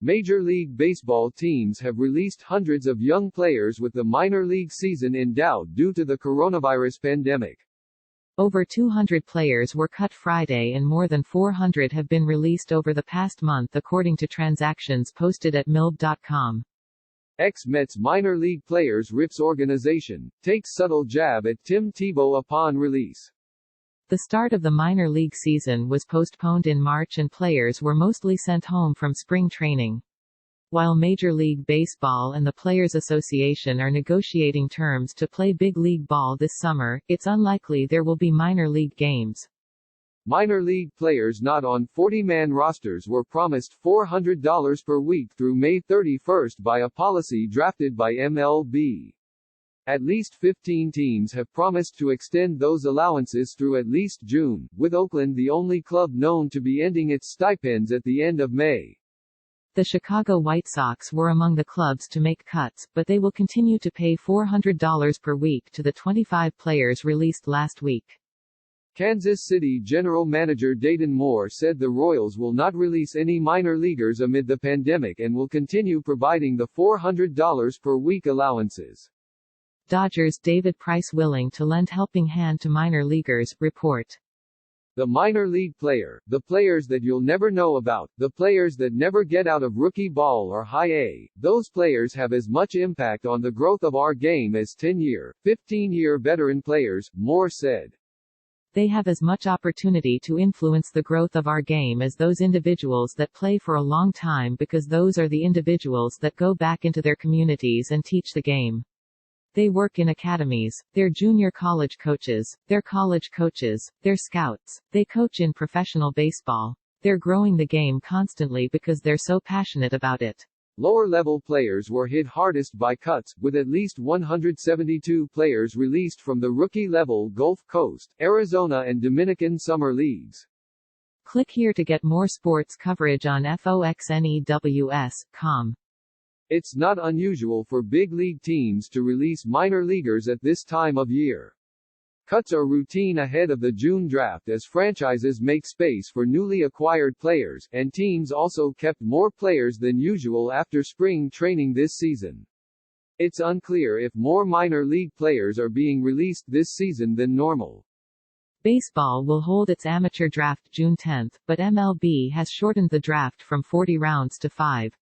Major League Baseball teams have released hundreds of young players with the minor league season in doubt due to the coronavirus pandemic. Over 200 players were cut Friday and more than 400 have been released over the past month according to transactions posted at MLB.com. Ex-Mets minor league players rips organization, takes subtle jab at Tim Tebow upon release. The start of the minor league season was postponed in March and players were mostly sent home from spring training. While Major League Baseball and the Players Association are negotiating terms to play big league ball this summer, it's unlikely there will be minor league games. Minor league players not on 40-man rosters were promised $400 per week through May 31 by a policy drafted by MLB. At least 15 teams have promised to extend those allowances through at least June, with Oakland the only club known to be ending its stipends at the end of May. The Chicago White Sox were among the clubs to make cuts, but they will continue to pay $400 per week to the 25 players released last week. Kansas City general manager Dayton Moore said the Royals will not release any minor leaguers amid the pandemic and will continue providing the $400 per week allowances. Dodgers' David Price willing to lend helping hand to minor leaguers, report. The minor league player, the players that you'll never know about, the players that never get out of rookie ball or high A, those players have as much impact on the growth of our game as 10-year, 15-year veteran players, Moore said. They have as much opportunity to influence the growth of our game as those individuals that play for a long time because those are the individuals that go back into their communities and teach the game. They work in academies, they're junior college coaches, they're college coaches, they're scouts, they coach in professional baseball. They're growing the game constantly because they're so passionate about it. Lower-level players were hit hardest by cuts, with at least 172 players released from the rookie-level Gulf Coast, Arizona and Dominican summer leagues. Click here to get more sports coverage on foxnews.com. It's not unusual for big league teams to release minor leaguers at this time of year. Cuts are routine ahead of the June draft as franchises make space for newly acquired players, and teams also kept more players than usual after spring training this season. It's unclear if more minor league players are being released this season than normal. Baseball will hold its amateur draft June 10, but MLB has shortened the draft from 40 rounds to 5.